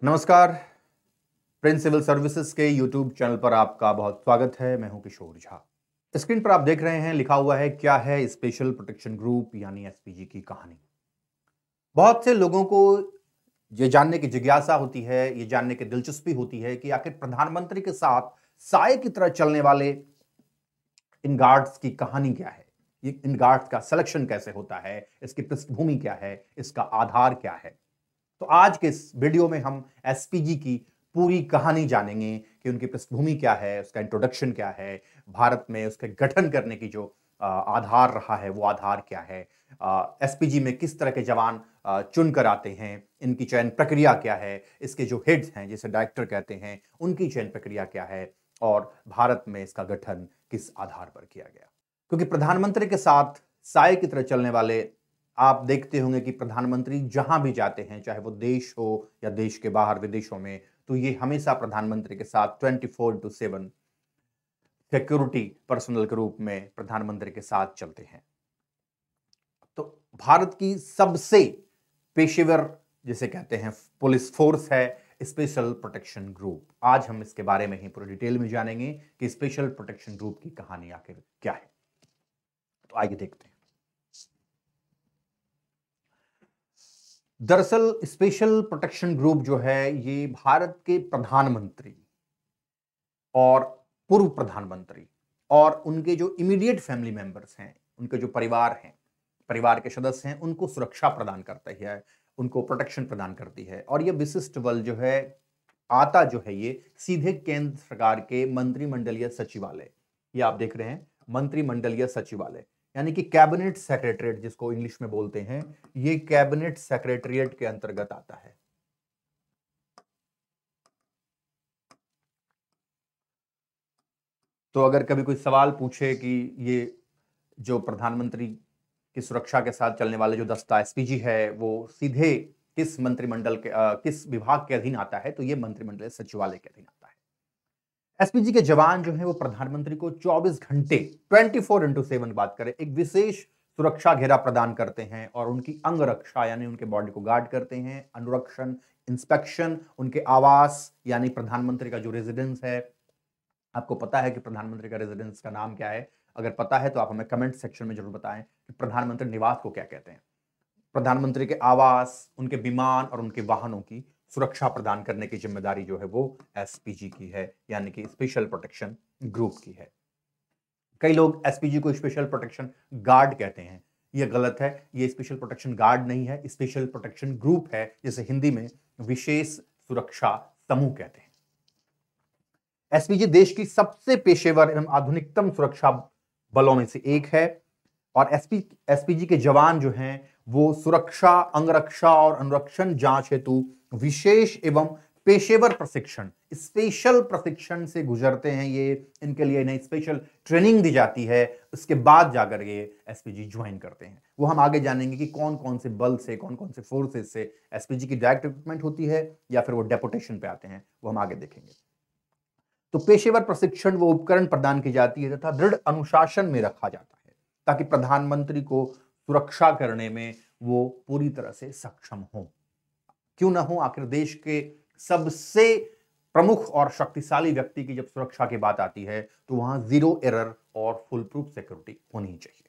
नमस्कार। Prince civil services के YouTube channel पर आपका बहुत स्वागत है। मैं हूं किशोर झा। स्क्रीन पर आप देख रहे हैं, लिखा हुआ है क्या है स्पेशल प्रोटेक्शन ग्रुप यानी एसपीजी की कहानी। बहुत से लोगों को ये जानने की जिज्ञासा होती है, ये जानने की दिलचस्पी होती है कि आखिर प्रधानमंत्री के साथ साए की तरह चलने वाले इन गार्ड्स की कहानी क्या है, ये इन गार्ड्स का सिलेक्शन कैसे होता है, इसकी पृष्ठभूमि क्या है, इसका आधार क्या है। तो आज के इस वीडियो में हम एसपीजी की पूरी कहानी जानेंगे कि उनकी पृष्ठभूमि क्या है, उसका इंट्रोडक्शन क्या है, भारत में उसके गठन करने की जो आधार रहा है वो आधार क्या है, एसपीजी में किस तरह के जवान चुन कर आते हैं, इनकी चयन प्रक्रिया क्या है, इसके जो हेड्स हैं जिसे डायरेक्टर कहते हैं उनकी चयन प्रक्रिया क्या है, और भारत में इसका गठन किस आधार पर किया गया। क्योंकि प्रधानमंत्री के साथ साए की तरह चलने वाले आप देखते होंगे कि प्रधानमंत्री जहां भी जाते हैं, चाहे वो देश हो या देश के बाहर विदेशों में, तो ये हमेशा प्रधानमंत्री के साथ 24/7 सिक्योरिटी पर्सनल के रूप में प्रधानमंत्री के साथ चलते हैं। तो भारत की सबसे पेशेवर जिसे कहते हैं पुलिस फोर्स है स्पेशल प्रोटेक्शन ग्रुप। आज हम इसके बारे में ही पूरी डिटेल में जानेंगे कि स्पेशल प्रोटेक्शन ग्रुप की कहानी आखिर क्या है। तो आइए देखते हैं। दरअसल स्पेशल प्रोटेक्शन ग्रुप जो है ये भारत के प्रधानमंत्री और पूर्व प्रधानमंत्री और उनके जो इमीडिएट फैमिली मेंबर्स हैं, उनके जो परिवार हैं, परिवार के सदस्य हैं, उनको सुरक्षा प्रदान करता है, उनको प्रोटेक्शन प्रदान करती है। और ये विशिष्ट बल जो है आता जो है ये सीधे केंद्र सरकार के मंत्रिमंडलीय सचिवालय, ये आप देख रहे हैं मंत्रिमंडलीय सचिवालय यानी कि कैबिनेट सेक्रेटरीट जिसको इंग्लिश में बोलते हैं, ये कैबिनेट सेक्रेटरीट के अंतर्गत आता है। तो अगर कभी कोई सवाल पूछे कि ये जो प्रधानमंत्री की सुरक्षा के साथ चलने वाले जो दस्ता एसपीजी है वो सीधे किस मंत्रिमंडल के किस विभाग के अधीन आता है, तो ये मंत्रिमंडलीय सचिवालय के अधीन आता है। एसपीजी के जवान जो हैं वो प्रधानमंत्री को 24 घंटे 24/7 बात करें एक विशेष सुरक्षा घेरा प्रदान करते हैं और उनकी अंगरक्षा यानी उनके बॉडी को गार्ड करते हैं, अनुरक्षण, इंस्पेक्शन, उनके आवास यानी प्रधानमंत्री का जो रेजिडेंस है। आपको पता है कि प्रधानमंत्री का रेजिडेंस का नाम क्या है? अगर पता है तो आप हमें कमेंट सेक्शन में जरूर बताएं कि प्रधानमंत्री निवास को क्या कहते हैं। प्रधानमंत्री के आवास, उनके विमान और उनके वाहनों की सुरक्षा प्रदान करने की जिम्मेदारी जो है वो एसपीजी की है, यानी कि स्पेशल प्रोटेक्शन ग्रुप की है। कई लोग एसपीजी को स्पेशल प्रोटेक्शन गार्ड कहते हैं, यह गलत है। यह स्पेशल प्रोटेक्शन गार्ड नहीं है, स्पेशल प्रोटेक्शन ग्रुप है, जिसे हिंदी में विशेष सुरक्षा समूह कहते हैं। एसपीजी देश की सबसे पेशेवर एवं आधुनिकतम सुरक्षा बलों में से एक है और एसपीजी के जवान जो हैं वो सुरक्षा, अंगरक्षा और अनुरक्षण जांच हेतु विशेष एवं पेशेवर प्रशिक्षण, स्पेशल प्रशिक्षण से गुजरते हैं। ये इनके लिए इन्हें स्पेशल ट्रेनिंग दी जाती है, उसके बाद जाकर ये एसपीजी ज्वाइन करते हैं। वो हम आगे जानेंगे कि कौन कौन से बल से, कौन कौन से फोर्सेस से एसपीजी की डायरेक्ट रिक्रूटमेंट होती है या फिर वो डेपुटेशन पे आते हैं, वो हम आगे देखेंगे। तो पेशेवर प्रशिक्षण वो उपकरण प्रदान की जाती है तथा दृढ़ अनुशासन में रखा जाता है ताकि प्रधानमंत्री को सुरक्षा करने में वो पूरी तरह से सक्षम हो। क्यों ना हो, आखिर देश के सबसे प्रमुख और शक्तिशाली व्यक्ति की जब सुरक्षा की बात आती है तो वहां जीरो एरर और फुल प्रूफ सिक्योरिटी होनी चाहिए।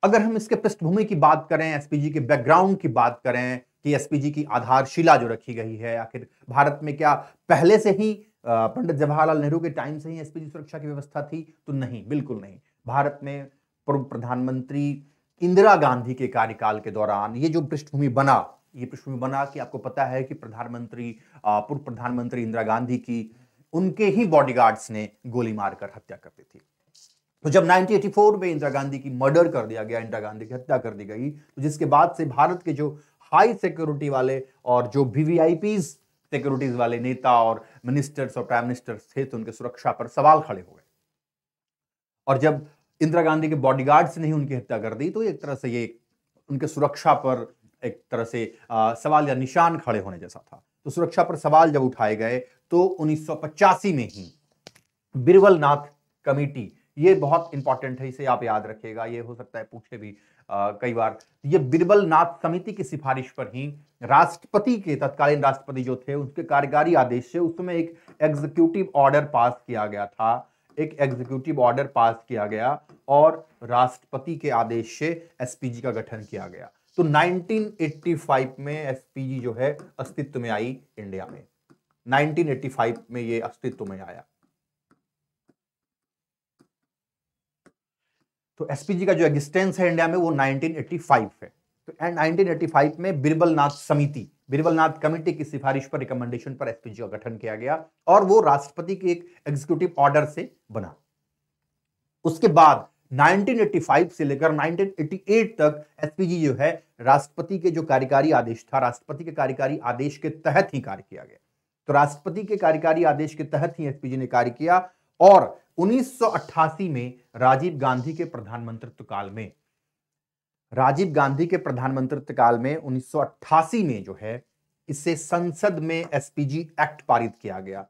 अगर हम इसके पृष्ठभूमि की बात करें, एसपीजी के बैकग्राउंड की बात करें कि एसपीजी की आधारशिला जो रखी गई है, आखिर भारत में क्या पहले से ही पंडित जवाहरलाल नेहरू के टाइम से ही एसपीजी सुरक्षा की व्यवस्था थी? तो नहीं, बिल्कुल नहीं। भारत में पूर्व प्रधानमंत्री इंदिरा गांधी के कार्यकाल के दौरान ये जो पृष्ठभूमि बना, ये पृष्ठभूमि बना कि आपको पता है कि पूर्व प्रधानमंत्री इंदिरा गांधी की उनके ही बॉडीगार्ड्स ने गोली मारकर हत्या कर दी थी। तो जब 1984 में इंदिरा गांधी की मर्डर कर दिया गया, इंदिरा गांधी की हत्या कर दी गई, तो जिसके बाद से भारत के जो हाई सिक्योरिटी वाले और जो वीवीआईपी सिक्योरिटीज वाले नेता और मिनिस्टर्स और प्राइम मिनिस्टर्स थे, तो उनके सुरक्षा पर सवाल खड़े हो गए। और जब इंदिरा गांधी के बॉडीगार्ड्स ने ही उनकी हत्या कर दी, तो एक तरह से ये उनके सुरक्षा पर एक तरह से सवाल या निशान खड़े होने जैसा था। तो सुरक्षा पर सवाल जब उठाए गए तो 1985 में ही बिरबल नाथ कमेटी ये बहुत इंपॉर्टेंट है, इसे आप याद रखिएगा, ये हो सकता है पूछे भी कई बार। ये बिरबल नाथ समिति की सिफारिश पर ही राष्ट्रपति के, तत्कालीन राष्ट्रपति जो थे, उसके कार्यकारी आदेश से उस समय एक एग्जीक्यूटिव ऑर्डर पास किया गया था, एक एग्जीक्यूटिव ऑर्डर पास किया गया और राष्ट्रपति के आदेश से एसपीजी का गठन किया गया। तो 1985 में एसपीजी जो है अस्तित्व में आई इंडिया में, 1985 में ये अस्तित्व में आया। तो एसपीजी का जो एग्जिस्टेंस है इंडिया में वो 1985 है। तो 1985 में बिरबल नाथ समिति, बिरबल नाथ कमेटी की सिफारिश पर, रिकमेंडेशन पर एसपीजी का गठन किया गया और वो राष्ट्रपति के एक एग्जीक्यूटिव ऑर्डर से बना। उसके बाद 1985 से लेकर 1988 तक एसपीजी जो है राष्ट्रपति के जो कार्यकारी आदेश था, राष्ट्रपति के कार्यकारी आदेश के तहत ही कार्य किया गया। तो राष्ट्रपति के कार्यकारी आदेश के तहत ही एसपीजी ने कार्य किया और 1988 में राजीव गांधी के प्रधानमंत्रित्व काल में, राजीव गांधी के प्रधानमंत्रित्व काल में 1988 में जो है इसे संसद में एसपीजी एक्ट पारित किया गया,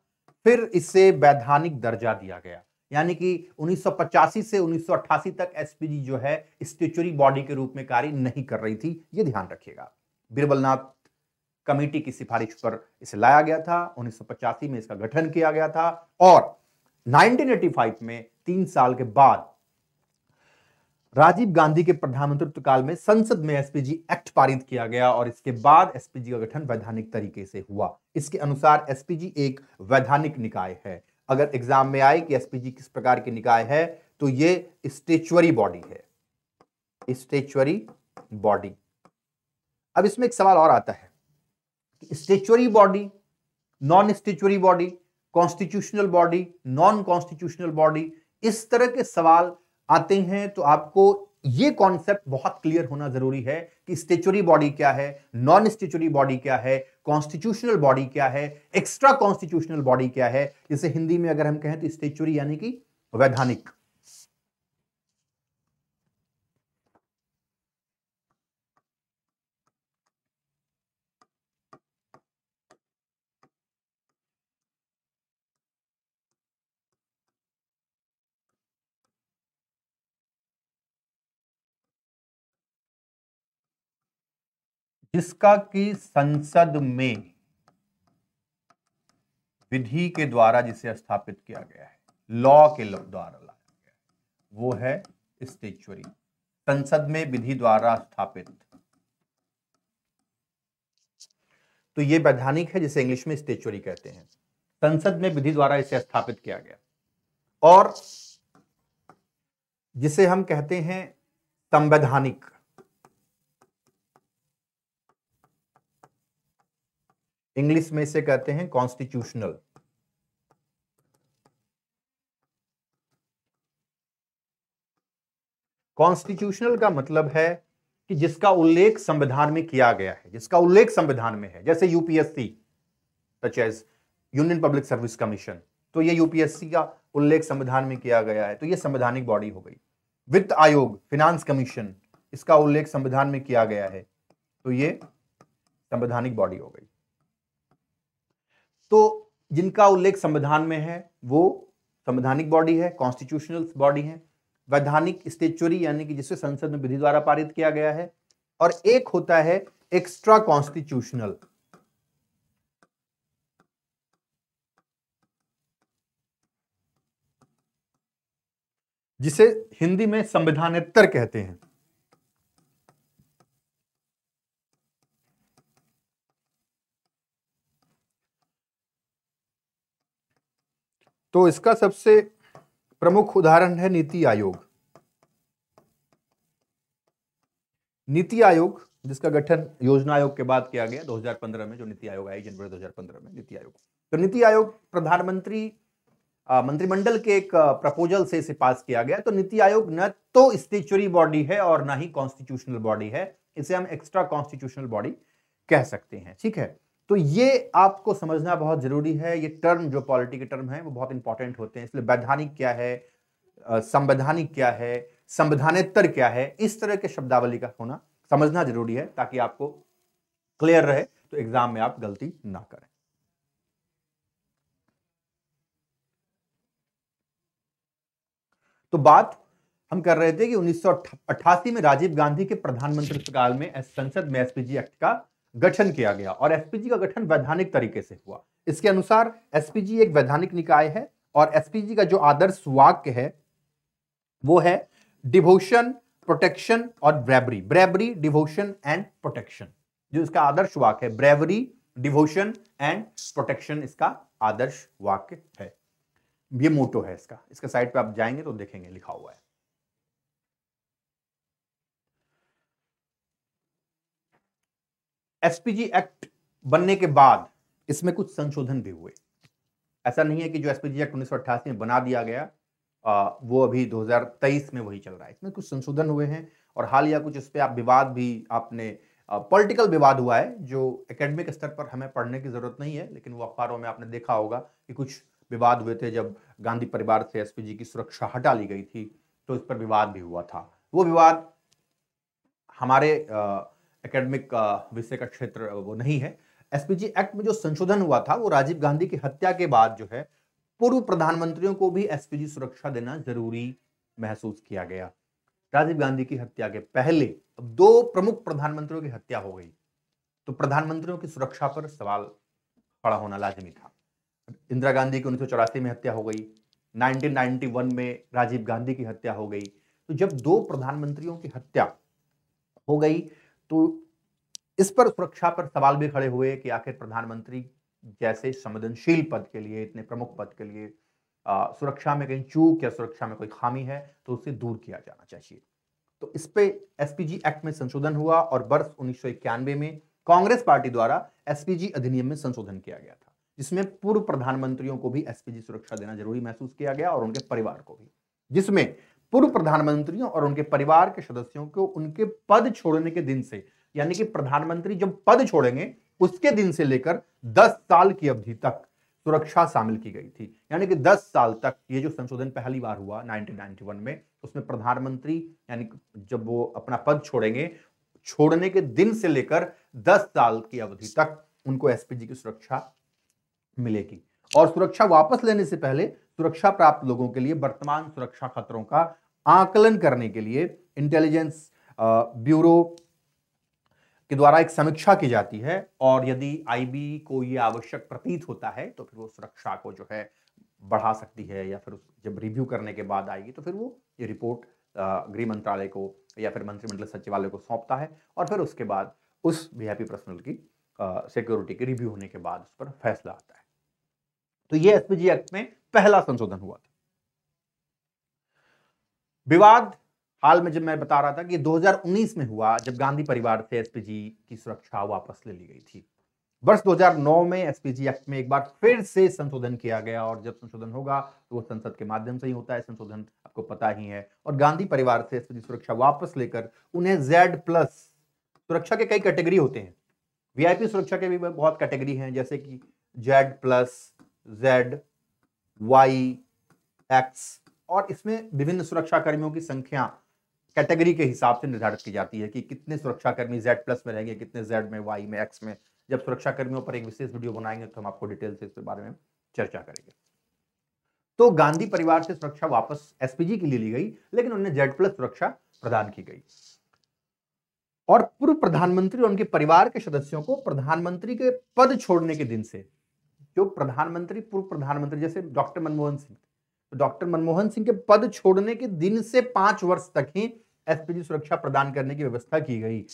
फिर इसे वैधानिक दर्जा दिया गया। यानी कि 1985 से 1988 तक एसपीजी जो है स्टैट्यूटरी बॉडी के रूप में कार्य नहीं कर रही थी, यह ध्यान रखिएगा। बिरबल नाथ कमेटी की सिफारिश पर इसे लाया गया था, 1985 में इसका गठन किया गया था और 1985 में 3 साल के बाद राजीव गांधी के प्रधानमंत्रित्व काल में संसद में एसपीजी एक्ट पारित किया गया और इसके बाद एसपीजी का गठन वैधानिक तरीके से हुआ। इसके अनुसार एसपीजी एक वैधानिक निकाय है। अगर एग्जाम में आए कि एसपीजी किस प्रकार की निकाय है तो ये स्टैट्यूटरी बॉडी है, स्टैट्यूटरी बॉडी। अब इसमें एक सवाल और आता है कि statutory body, non statutory body, constitutional body, non constitutional body, इस तरह के सवाल आते हैं तो आपको यह कॉन्सेप्ट बहुत क्लियर होना जरूरी है कि स्टैट्यूटरी बॉडी क्या है, नॉन स्टैट्यूटरी बॉडी क्या है, कॉन्स्टिट्यूशनल बॉडी क्या है, एक्स्ट्रा कॉन्स्टिट्यूशनल बॉडी क्या है। जैसे हिंदी में अगर हम कहें तो स्टैट्यूटरी यानी कि वैधानिक, जिसका कि संसद में विधि के द्वारा जिसे स्थापित किया गया है, लॉ के द्वारा लाया गया है, वो है स्टैट्यूटरी, संसद में विधि द्वारा स्थापित। तो ये वैधानिक है, जिसे इंग्लिश में स्टैट्यूटरी कहते हैं। संसद में विधि द्वारा इसे स्थापित किया गया और जिसे हम कहते हैं संवैधानिक, इंग्लिश में इसे कहते हैं कॉन्स्टिट्यूशनल। कॉन्स्टिट्यूशनल का मतलब है कि जिसका उल्लेख संविधान में किया गया है, जिसका उल्लेख संविधान में है। जैसे UPSC, such as Union Public Service Commission, तो ये यूपीएससी का उल्लेख संविधान में किया गया है, तो ये संवैधानिक बॉडी हो गई। वित्त आयोग, फिनांस कमीशन, इसका उल्लेख संविधान में किया गया है, तो ये संवैधानिक बॉडी हो गई। तो जिनका उल्लेख संविधान में है वो संवैधानिक बॉडी है, कॉन्स्टिट्यूशनल बॉडी है। वैधानिक स्टैट्यूटरी यानी कि जिसे संसद में विधि द्वारा पारित किया गया है, और एक होता है एक्स्ट्रा कॉन्स्टिट्यूशनल, जिसे हिंदी में संविधानेतर कहते हैं। तो इसका सबसे प्रमुख उदाहरण है नीति आयोग। नीति आयोग जिसका गठन योजना आयोग के बाद किया गया 2015 में, जो नीति आयोग आई जनवरी 2015 में, नीति आयोग। तो नीति आयोग प्रधानमंत्री मंत्रिमंडल के एक प्रपोजल से इसे पास किया गया। तो नीति आयोग न तो स्टैट्यूटरी बॉडी है और ना ही कॉन्स्टिट्यूशनल बॉडी है, इसे हम एक्स्ट्रा कॉन्स्टिट्यूशनल बॉडी कह सकते हैं। ठीक है, तो ये आपको समझना बहुत जरूरी है। ये टर्म, जो पॉलिटी के टर्म है, वो बहुत इंपॉर्टेंट होते हैं। इसलिए वैधानिक क्या है, संवैधानिक क्या है, संविधानेतर क्या है, इस तरह के शब्दावली का होना समझना जरूरी है, ताकि आपको क्लियर रहे, तो एग्जाम में आप गलती ना करें। तो बात हम कर रहे थे कि 1988 में राजीव गांधी के प्रधानमंत्री काल में संसद में एसपीजी एक्ट का गठन किया गया और एसपीजी का गठन वैधानिक तरीके से हुआ। इसके अनुसार एसपीजी एक वैधानिक निकाय है और एसपीजी का जो आदर्श वाक्य है वो है डिवोशन, प्रोटेक्शन और bravery. Bravery, devotion and protection, जो इसका आदर्श वाक्य है, ब्रेवरी, डिवोशन एंड प्रोटेक्शन इसका आदर्श वाक्य है। ये मोटो है इसका साइट पे आप जाएंगे तो देखेंगे लिखा हुआ है। एसपीजी एक्ट बनने के बाद इसमें कुछ संशोधन भी हुए। ऐसा नहीं है कि जो एसपीजी एक्ट 1988 में बना दिया गया वो अभी 2023 में वही चल रहा है। इसमें कुछ संशोधन हुए हैं और हालिया कुछ इस पे आप विवाद भी आपने पॉलिटिकल विवाद हुआ है जो एकेडमिक स्तर पर हमें पढ़ने की जरूरत नहीं है, लेकिन वो अखबारों में आपने देखा होगा कि कुछ विवाद हुए थे जब गांधी परिवार से एसपीजी की सुरक्षा हटा ली गई थी, तो इस पर विवाद भी हुआ था। वो विवाद हमारे एकेडमिक विषय का क्षेत्र वो नहीं है। एसपीजी एक्ट में जो संशोधन हुआ था वो राजीव गांधी की हत्या के बाद जो है पूर्व प्रधानमंत्रियों को भी एसपीजी सुरक्षा देना जरूरी महसूस किया गया। राजीव गांधी की हत्या के पहले दो प्रमुख प्रधानमंत्रियों की हत्या हो गई, तो प्रधानमंत्रियों की सुरक्षा पर सवाल खड़ा होना लाजमी था। इंदिरा गांधी की 1984 में हत्या हो गई, 1991 में राजीव गांधी की हत्या हो गई। तो जब दो प्रधानमंत्रियों की हत्या हो गई तो इस पर सुरक्षा पर सवाल भी खड़े हुए कि आखिर प्रधानमंत्री जैसे संवेदनशील पद के लिए, इतने प्रमुख पद के लिए सुरक्षा में कहीं चूक या सुरक्षा में कोई खामी है तो उसे दूर किया जाना चाहिए। तो इस पे एसपीजी एक्ट में संशोधन हुआ और वर्ष 1991 में कांग्रेस पार्टी द्वारा एसपीजी अधिनियम में संशोधन किया गया था, जिसमें पूर्व प्रधानमंत्रियों को भी एसपीजी सुरक्षा देना जरूरी महसूस किया गया और उनके परिवार को भी, जिसमें पूर्व प्रधानमंत्रियों और उनके परिवार के सदस्यों को उनके पद छोड़ने के दिन से, यानी कि प्रधानमंत्री जब पद छोड़ेंगे उसके दिन से लेकर 10 साल की अवधि तक सुरक्षा शामिल की गई थी। यानी कि 10 साल तक ये जो संशोधन पहली बार हुआ 1991 में, उसमें प्रधानमंत्री यानी जब वो अपना पद छोड़ेंगे, छोड़ने के दिन से लेकर 10 साल की अवधि तक उनको एसपीजी की सुरक्षा मिलेगी। और सुरक्षा वापस लेने से पहले सुरक्षा प्राप्त लोगों के लिए वर्तमान सुरक्षा खतरों का आकलन करने के लिए इंटेलिजेंस ब्यूरो के द्वारा एक समीक्षा की जाती है और यदि आईबी को यह आवश्यक प्रतीत होता है तो फिर वो सुरक्षा को जो है बढ़ा सकती है, या फिर जब रिव्यू करने के बाद आएगी तो फिर वो ये रिपोर्ट गृह मंत्रालय को या फिर मंत्रिमंडल सचिवालय को सौंपता है और फिर उसके बाद उस वीआईपी पर्सनल की सिक्योरिटी की रिव्यू होने के बाद उस पर फैसला आता है। तो ये एसपीजी एक्ट में पहला संशोधन हुआ था। विवाद हाल में जब मैं बता रहा था कि 2019 में हुआ जब गांधी परिवार से एसपीजी की सुरक्षा वापस ले ली गई थी। वर्ष 2009 में एसपीजी एक्ट में एक बार फिर से संशोधन किया गया और जब संशोधन होगा तो वो संसद के माध्यम से ही होता है, संशोधन आपको पता ही है। और गांधी परिवार से एसपीजी सुरक्षा वापस लेकर उन्हें Z+ सुरक्षा के कई कैटेगरी होते हैं, वीआईपी सुरक्षा के भी बहुत कैटेगरी हैं, जैसे कि Z+, Z, Y, X, और इसमें विभिन्न सुरक्षा कर्मियों की संख्या कैटेगरी के हिसाब से निर्धारित की जाती है कि कितने सुरक्षा कर्मी Z+ में रहेंगे, कितने Z में, Y में, X में। जब सुरक्षा कर्मियों पर एक विशेष वीडियो बनाएंगे तो हम आपको डिटेल से इसके बारे में चर्चा करेंगे। तो गांधी परिवार से सुरक्षा वापस एसपीजी के लिए ली गई, लेकिन उन्हें Z+ सुरक्षा प्रदान की गई और पूर्व प्रधानमंत्री और उनके परिवार के सदस्यों को प्रधानमंत्री के पद छोड़ने के दिन से, जो प्रधानमंत्री, पूर्व प्रधानमंत्री जैसे डॉक्टर मनमोहन सिंह, तो डॉक्टर मनमोहन सिंह के पद छोड़ने के दिन से 5 वर्ष तक ही एसपीजी सुरक्षा प्रदान करने की व्यवस्था की गई।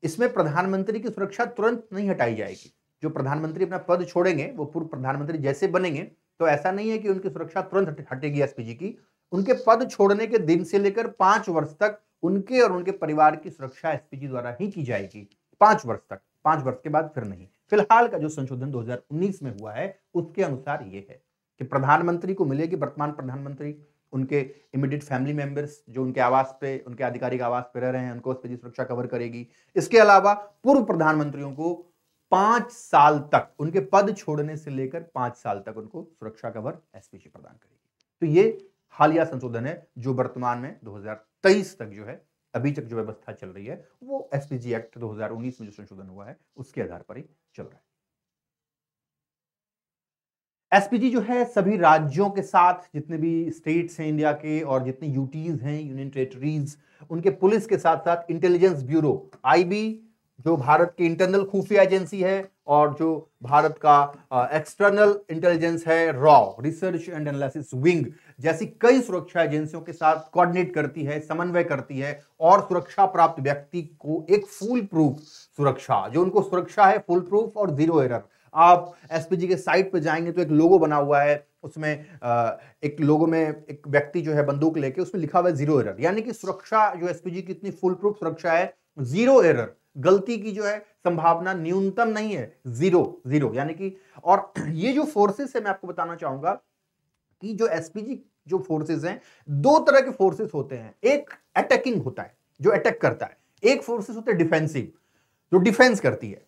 इसमें प्रधानमंत्री की सुरक्षा तुरंत नहीं हटाई जाएगी। जो प्रधानमंत्री अपना पद छोड़ेंगे वो पूर्व प्रधानमंत्री जैसे बनेंगे तो ऐसा नहीं है कि उनकी सुरक्षा तुरंत हटेगी एसपीजी की। उनके पद छोड़ने के दिन से लेकर 5 वर्ष तक उनके और उनके परिवार की सुरक्षा एसपीजी द्वारा ही की जाएगी। 5 वर्ष तक, 5 वर्ष के बाद फिर नहीं। फिलहाल का जो संशोधन 2019 में हुआ है उसके अनुसार यह है कि प्रधानमंत्री को मिलेगी, वर्तमान प्रधानमंत्री, उनके इमीडिएट फैमिली मेंबर्स जो उनके आवास पे, उनके आधिकारिक आवास पे रह रहे हैं, उनको एसपीजी सुरक्षा कवर करेगी। इसके अलावा पूर्व प्रधानमंत्रियों को 5 साल तक, उनके पद छोड़ने से लेकर 5 साल तक उनको सुरक्षा कवर एसपीजी प्रदान करेगी। तो ये हालिया संशोधन है जो वर्तमान में 2023 तक जो है, अभी तक जो व्यवस्था चल रही है वो एसपीजी एक्ट 2019 में जो संशोधन हुआ है उसके आधार पर ही चल रहा है। एसपीजी जो है सभी राज्यों के साथ, जितने भी स्टेट्स हैं इंडिया के और जितने यूटीज हैं, यूनियन टेरिटरीज, उनके पुलिस के साथ साथ इंटेलिजेंस ब्यूरो आईबी, जो भारत की इंटरनल खुफिया एजेंसी है, और जो भारत का एक्सटर्नल इंटेलिजेंस है raw, research and analysis wing, जैसी कई सुरक्षा एजेंसियों के साथ कोऑर्डिनेट करती है, समन्वय करती है और सुरक्षा प्राप्त व्यक्ति को एक फुल प्रूफ सुरक्षा, जो उनको सुरक्षा है फुल प्रूफ और जीरो एरर। आप एसपीजी के साइट पे जाएंगे तो एक लोगो बना हुआ है, उसमें एक लोगो में एक व्यक्ति जो है बंदूक लेके, उसमें लिखा हुआ है जीरो एरर, यानी कि सुरक्षा जो एसपीजी की इतनी फुल प्रूफ सुरक्षा है, जीरो एरर, गलती की जो है संभावना न्यूनतम नहीं है, जीरो जीरो, यानी कि। और ये जो फोर्सेस है, मैं आपको बताना चाहूंगा कि जो एसपीजी जो फोर्सेस हैं, दो तरह के फोर्सेस होते हैं। एक अटैकिंग होता है, जो अटैक करता है, एक फोर्सेस होते हैं डिफेंसिव, जो डिफेंस करती है।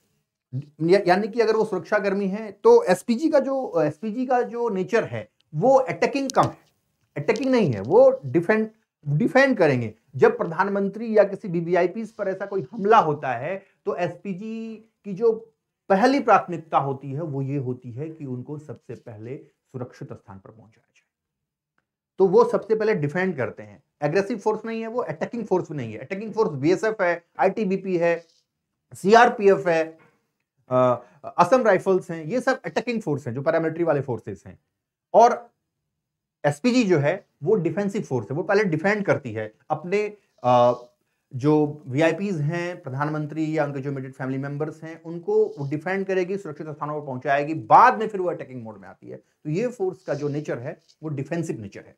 यानी कि अगर वो सुरक्षाकर्मी है तो एसपीजी का जो नेचर है वो अटैकिंग कम है, अटैकिंग नहीं है, वो डिफेंड करेंगे। जब प्रधानमंत्री या किसी वीवीआईपी पर ऐसा कोई हमला होता है तो एसपीजी की जो पहली प्राथमिकता होती है वो ये होती है कि उनको सबसे पहले सुरक्षित स्थान पर पहुंचाया जाए। तो वो सबसे पहले डिफेंड करते हैं, एग्रेसिव फोर्स नहीं है वो, अटैकिंग फोर्स भी नहीं है। अटैकिंग फोर्स बीएसएफ है, आईटीबीपी है, सीआरपीएफ है, असम राइफल्स हैं, ये सब अटैकिंग फोर्स हैं, जो पैरामिलिट्री वाले फोर्सेस हैं। और एसपीजी जो है वो डिफेंसिव फोर्स है, वो पहले डिफेंड करती है अपने जो वीआईपीज हैं, प्रधानमंत्री या उनके जो इमीडिएट फैमिली मेंबर्स हैं, उनको वो डिफेंड करेगी, सुरक्षित स्थानों पर पहुंचाएगी, बाद में फिर वो अटैकिंग मोड में आती है। तो ये फोर्स का जो नेचर है वो डिफेंसिव नेचर है।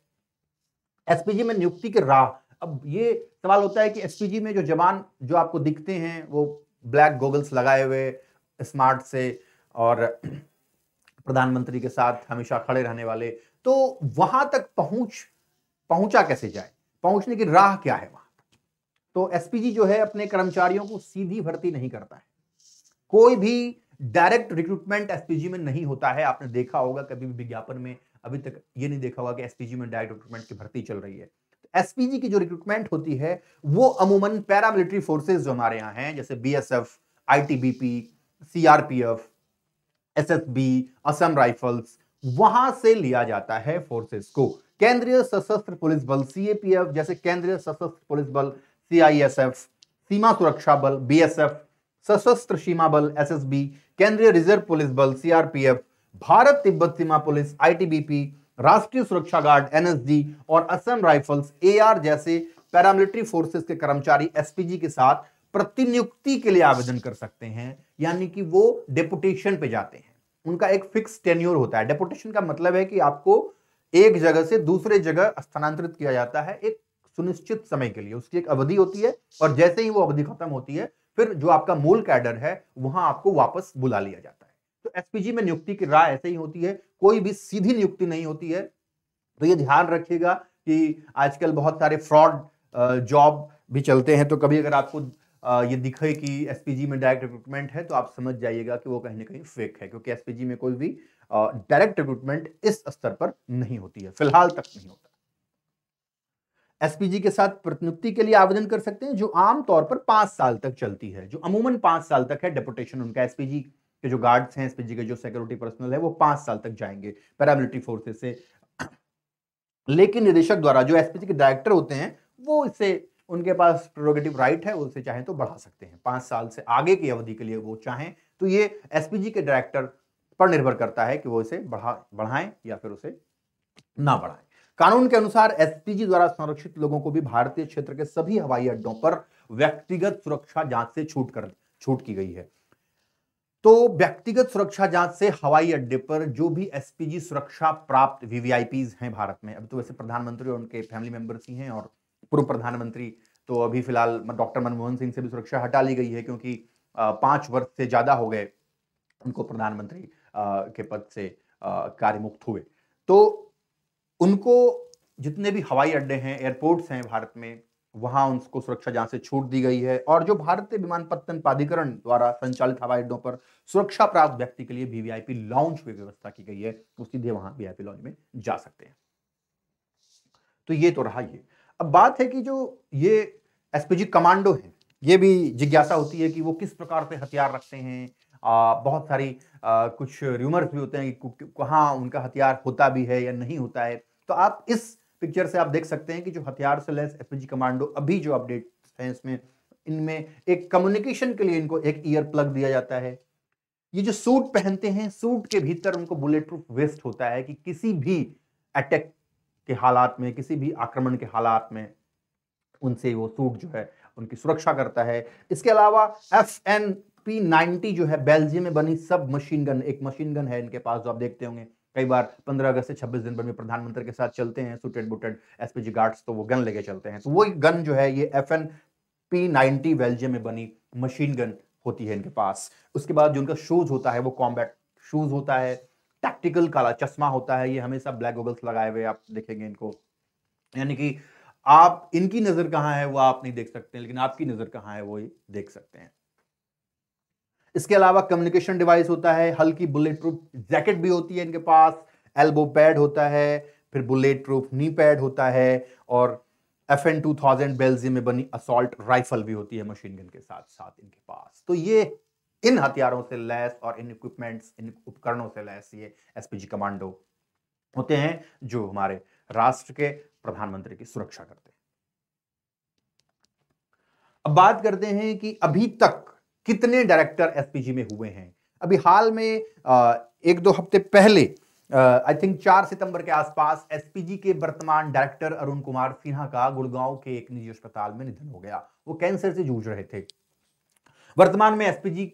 एसपीजी में नियुक्ति के राह, अब ये सवाल होता है कि एसपीजी में जो जवान जो आपको दिखते हैं वो ब्लैक गॉगल्स लगाए हुए, स्मार्ट से, और प्रधानमंत्री के साथ हमेशा खड़े रहने वाले, तो वहां तक पहुंचा कैसे जाए, पहुंचने की राह क्या है वहां? तो एसपीजी जो है अपने कर्मचारियों को सीधी भर्ती नहीं करता है, कोई भी डायरेक्ट रिक्रूटमेंट एसपीजी में नहीं होता है। आपने देखा होगा कभी भी विज्ञापन में, अभी तक ये नहीं देखा होगा कि एसपीजी में डायरेक्ट रिक्रूटमेंट की भर्ती चल रही है। एसपीजी की जो रिक्रूटमेंट होती है वो अमूमन पैरामिलिट्री फोर्सेस जो हमारे यहां हैं, जैसे BSF, ITBP, CRPF, SSB, Assam rifles, वहां से लिया जाता है फोर्सेस को। केंद्रीय सशस्त्र पुलिस बल सीएपीएफ, जैसे केंद्रीय सशस्त्र पुलिस बल सीआईएसएफ, सीमा सुरक्षा बल बीएसएफ, सशस्त्र सीमा बल एसएसबी, केंद्रीय रिजर्व पुलिस बल सीआरपीएफ, भारत तिब्बत सीमा पुलिस आईटीबीपी, राष्ट्रीय सुरक्षा गार्ड एनएसजी और असम राइफल्स एआर जैसे पैरामिलिट्री फोर्सेस के कर्मचारी एसपीजी के साथ प्रतिनियुक्ति के लिए आवेदन कर सकते हैं, यानी कि वो डेपुटेशन पे जाते हैं। उनका एक फिक्स टेन्योर होता है। डेपुटेशन का मतलब है कि आपको एक जगह से दूसरे जगह स्थानांतरित किया जाता है एक सुनिश्चित समय के लिए, उसकी एक अवधि होती है, और जैसे ही वो अवधि खत्म होती है फिर जो आपका मूल कैडर है वहां आपको वापस बुला लिया जाता है। तो एसपीजी में नियुक्ति की राह ऐसे ही होती है, कोई भी सीधी नियुक्ति नहीं होती है। तो ये ध्यान रखिएगा कि आजकल बहुत सारे फ्रॉड जॉब भी चलते हैं, तो कभी अगर आपको ये दिखे कि एसपीजी में डायरेक्ट रिक्रूटमेंट है तो आप समझ जाइएगा कि वो कहीं ना कहीं फेक है, क्योंकि एसपीजी में कोई भी डायरेक्ट रिक्रूटमेंट इस स्तर पर नहीं होती है, फिलहाल तक नहीं होता। एसपीजी के साथ प्रतिनियुक्ति के लिए आवेदन कर सकते हैं, जो आमतौर पर 5 साल तक चलती है, जो अमूमन 5 साल तक है डेपुटेशन उनका। एसपीजी के जो गार्ड्स हैं, एसपीजी के जो सिक्योरिटी पर्सनल है, वो 5 साल तक जाएंगे पैरामिलिट्री फोर्सेस से। लेकिन निदेशक द्वारा, जो एसपीजी के डायरेक्टर होते हैं, वो इसे, उनके पास प्रेरोगेटिव राइट है, उसे चाहें तो बढ़ा सकते हैं 5 साल से आगे की अवधि के लिए वो चाहें तो। ये एसपीजी के डायरेक्टर पर निर्भर करता है कि वो इसे बढ़ाएं या फिर उसे ना बढ़ाएं। कानून के अनुसार एसपीजी द्वारा संरक्षित लोगों को भी भारतीय क्षेत्र के सभी हवाई अड्डों पर व्यक्तिगत सुरक्षा जांच से छूट की गई है। तो व्यक्तिगत सुरक्षा जांच से हवाई अड्डे पर जो भी एसपीजी सुरक्षा प्राप्त वीवीआईपीज हैं भारत में, अभी तो वैसे प्रधानमंत्री और उनके फैमिली मेंबर्स ही हैं, और पूर्व प्रधानमंत्री तो अभी फिलहाल डॉक्टर मनमोहन सिंह से भी सुरक्षा हटा ली गई है, क्योंकि 5 वर्ष से ज्यादा हो गए उनको प्रधानमंत्री के पद से कार्यमुक्त हुए। तो उनको जितने भी हवाई अड्डे हैं, एयरपोर्ट्स हैं भारत में, वहां उनको सुरक्षा जांच से छूट दी गई है। और जो भारतीय विमानपत्तन प्राधिकरण द्वारा संचालित हवाई अड्डों पर सुरक्षा प्राप्त व्यक्ति के लिए वीवीआईपी लॉन्च की व्यवस्था की गई है, वो सीधे वहां वीआईपी लॉन्च में जा सकते हैं। तो ये तो रहा ये। अब बात है कि जो ये एसपीजी कमांडो हैं, ये भी जिज्ञासा होती है कि वो किस प्रकार से हथियार रखते हैं, बहुत सारी कुछ र्यूमर्स भी होते हैं कि कहाँ उनका हथियार होता भी है या नहीं होता है। तो आप इस पिक्चर से आप देख सकते हैं कि जो हथियार से लैस एसपीजी कमांडो अभी जो अपडेट्स हैं इसमें, इनमें एक कम्युनिकेशन के लिए इनको एक ईयर प्लग दिया जाता है। ये जो सूट पहनते हैं, सूट के भीतर उनको बुलेट प्रूफ वेस्ट होता है कि किसी भी अटैक के हालात में, किसी भी आक्रमण के हालात में उनसे वो सूट जो है उनकी सुरक्षा करता है। इसके अलावा FNP90 जो है बेल्जियम में बनी सब मशीन गन, एक मशीन गन है इनके पास जो आप देखते होंगे कई बार 15 अगस्त से 26 जनवरी में प्रधानमंत्री के साथ चलते हैं सुटेड बुटेड एसपीजी गार्ड्स, तो वो गन लेके चलते हैं। तो वो गन जो है ये FNP90 बेल्जियम में बनी मशीन गन होती है इनके पास। उसके बाद जो उनका शूज होता है वो कॉम्बैट शूज होता है, टैक्टिकल काला चश्मा होता है, ये हमेशा ब्लैक गॉगल्स लगाए हुए आप देखेंगे इनको। यानी कि आप इनकी नजर कहां है वो आप नहीं देख सकते, लेकिन आपकी नजर कहां है वो देख सकते हैं। इसके अलावा कम्युनिकेशन डिवाइस होता है, हल्की बुलेट प्रूफ जैकेट भी होती है इनके पास, एल्बो पैड होता है, फिर बुलेट प्रूफ नी पैड होता है, और FN2000 बेल्जियम में बनी असॉल्ट राइफल भी होती है मशीन गन के साथ साथ इनके पास। तो ये इन हथियारों से लैस और इन इक्विपमेंट्स, इन उपकरणों से लैस ये एसपीजी कमांडो होते हैं जो हमारे राष्ट्र के प्रधानमंत्री की सुरक्षा करते हैं। अब बात करते हैं कि अभी तक कितने डायरेक्टर एसपीजी में हुए हैं। अभी हाल में एक दो हफ्ते पहले आई थिंक 4 सितंबर के आसपास एसपीजी के वर्तमान डायरेक्टर अरुण कुमार सिन्हा का गुड़गांव के एक निजी अस्पताल में निधन हो गया। वो कैंसर से जूझ रहे थे। वर्तमान में एसपीजी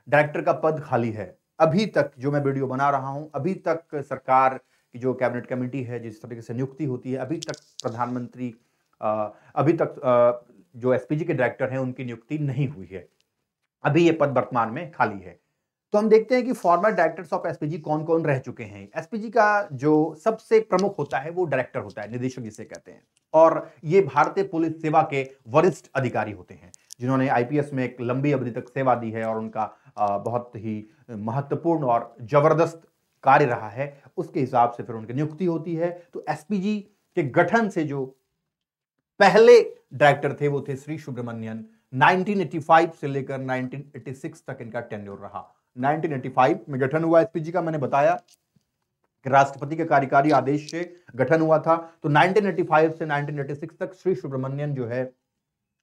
डायरेक्टर का पद खाली है। अभी तक जो मैं वीडियो बना रहा हूं, अभी तक सरकार की जो कैबिनेट कमेटी है जिस तरीके से नियुक्ति होती है, अभी तक प्रधानमंत्री अभी तक जो एसपीजी के डायरेक्टर हैं उनकी नियुक्ति नहीं हुई है। अभी ये पद वर्तमान में खाली है। तो हम देखते हैं कि फॉर्मर डायरेक्टर्स ऑफ एसपीजी कौन कौन रह चुके हैं। एसपीजी का जो सबसे प्रमुख होता है वो डायरेक्टर होता है, निदेशक जिसे कहते हैं, और ये भारतीय पुलिस सेवा के वरिष्ठ अधिकारी होते हैं जिन्होंने आईपीएस में एक लंबी अवधि तक सेवा दी है और उनका बहुत ही महत्वपूर्ण और जबरदस्त कार्य रहा है। उसके हिसाब से फिर उनकी नियुक्ति होती है। तो एसपीजी के गठन से जो पहले डायरेक्टर थे वो थे श्री सुब्रमण्यन। 1985 से लेकर 1986 तक इनका टेन्योर रहा। 1985 में गठन हुआ एसपीजी का, मैंने बताया कि राष्ट्रपति के कार्यकारी आदेश से गठन हुआ था। तो 1985 से 1986 तक श्री सुब्रमण्यन जो है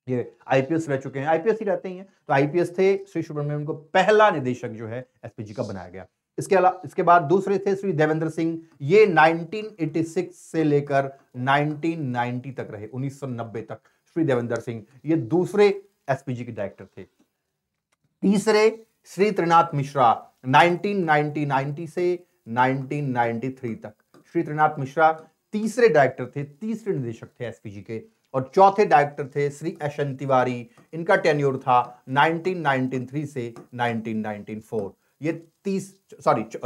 ये आईपीएस रह चुके हैं, आईपीएस ही रहते ही हैं। तो आईपीएस थे श्री सुब्रमण्यन को पहला निदेशक जो है एसपीजी का बनाया गया। इसके बाद दूसरे थे श्री देवेंद्र सिंह। ये 1986 से लेकर 1990 तक रहे, 1990 तक श्री देवेंद्र सिंह ये दूसरे एसपीजी के डायरेक्टर थे। तीसरे श्री त्रिनाथ मिश्रा 1990 से 1993 तक श्री त्रिनाथ मिश्रा तीसरे डायरेक्टर थे, तीसरे निदेशक थे एसपीजी के। और चौथे डायरेक्टर थे श्री एशन तिवारी। इनका टेन्योर था 1993 से 1994। ये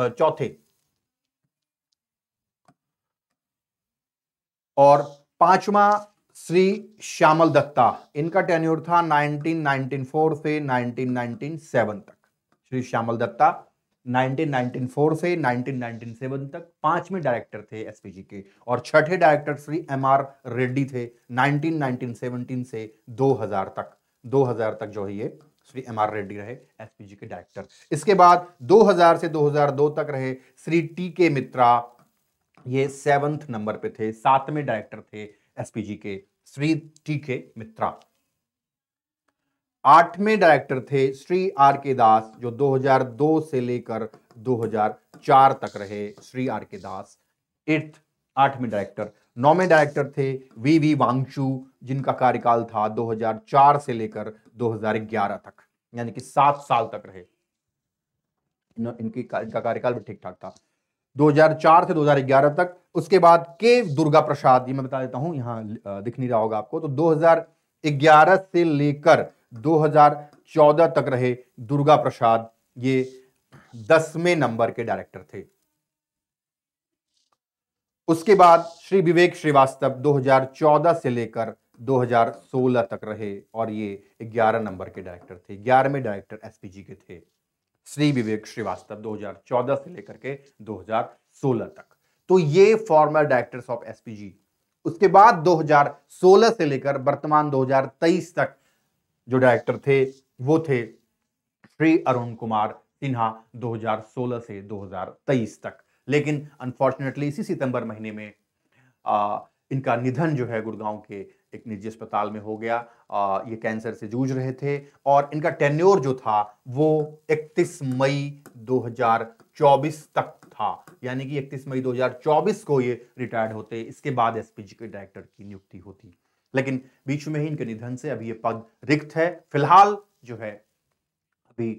चौथे। और पांचवा श्री श्यामल दत्ता, इनका टेन्योर था 1994 से 1997 तक। श्री श्यामल दत्ता 1994 से 1997 तक पांचवें डायरेक्टर थे एसपीजी के। और छठे डायरेक्टर श्री एमआर रेड्डी थे 1917 से 2000 तक जो है ये श्री एमआर रेड्डी रहे एसपीजी के डायरेक्टर। इसके बाद 2000 से 2002 तक रहे श्री टीके मित्रा, ये 7th नंबर पे थे, 7वें डायरेक्टर थे एसपीजी के श्री टीके मित्रा। 8वें डायरेक्टर थे श्री आर के दास जो 2002 से लेकर 2004 तक रहे श्री आर के दास, 8वें डायरेक्टर। 9वें डायरेक्टर थे वी वांगचू जिनका कार्यकाल था 2004 से लेकर 2011 तक, यानी कि 7 साल तक रहे। इनका कार्यकाल भी ठीक ठाक था 2004 से 2011 तक। उसके बाद के दुर्गा प्रसाद, ये मैं बता देता हूं, यहां दिख नहीं रहा होगा आपको, तो 2011 से लेकर 2014 तक रहे दुर्गा प्रसाद, ये 10वें नंबर के डायरेक्टर थे। उसके बाद श्री विवेक श्रीवास्तव 2014 से लेकर 2016 तक रहे और ये 11 नंबर के डायरेक्टर थे, 11वें डायरेक्टर एसपीजी के थे श्री विवेक श्रीवास्तव 2014 से लेकर के 2016 तक। तो ये फॉर्मर डायरेक्टर्स ऑफ एसपीजी। उसके बाद 2016 से लेकर वर्तमान 2023 तक जो डायरेक्टर थे वो थे श्री अरुण कुमार सिन्हा 2016 से 2023 तक। लेकिन अनफॉर्चुनेटली इसी सितंबर महीने में इनका निधन जो है गुड़गांव के एक निजी अस्पताल में हो गया। ये कैंसर से जूझ रहे थे और इनका टेन्योर जो था वो 31 मई 2024 तक था, यानी कि 31 मई 2024 को ये रिटायर्ड होते, इसके बाद एसपीजी के डायरेक्टर की नियुक्ति होती। लेकिन बीच में ही इनके निधन से अभी ये पद रिक्त है। फिलहाल जो है अभी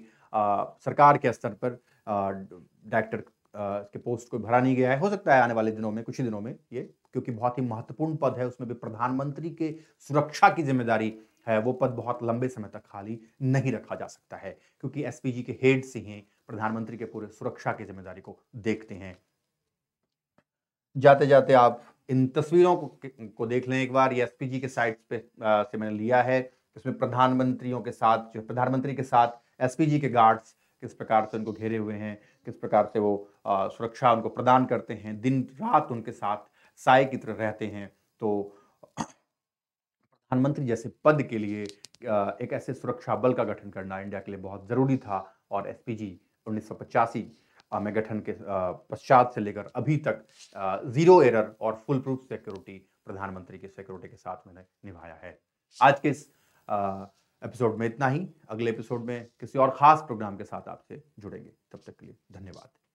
सरकार के स्तर पर डायरेक्टर के पोस्ट को भरा नहीं गया है। हो सकता है आने वाले दिनों में, कुछ ही दिनों में ये, क्योंकि बहुत ही महत्वपूर्ण पद है, उसमें भी प्रधानमंत्री के सुरक्षा की जिम्मेदारी है, वो पद बहुत लंबे समय तक खाली नहीं रखा जा सकता है, क्योंकि एसपीजी के हेड से ही प्रधानमंत्री के पूरे सुरक्षा की जिम्मेदारी को देखते हैं। जाते जाते आप इन तस्वीरों को देख लें एक बार। ये एसपीजी के साइट पे से मैंने लिया है। इसमें प्रधानमंत्रियों के साथ, जो प्रधानमंत्री के साथ एसपीजी के गार्ड्स किस प्रकार से उनको घेरे हुए हैं, किस प्रकार से वो सुरक्षा उनको प्रदान करते हैं, दिन रात उनके साथ साए की तरह रहते हैं। तो प्रधानमंत्री जैसे पद के लिए एक ऐसे सुरक्षा बल का गठन करना इंडिया के लिए बहुत जरूरी था, और एसपीजी 1985 में गठन के पश्चात से लेकर अभी तक जीरो एरर और फुल प्रूफ सिक्योरिटी प्रधानमंत्री की सिक्योरिटी के साथ मैंने निभाया है। आज के इस एपिसोड में इतना ही। अगले एपिसोड में किसी और खास प्रोग्राम के साथ आपसे जुड़ेंगे। तब तक के लिए धन्यवाद।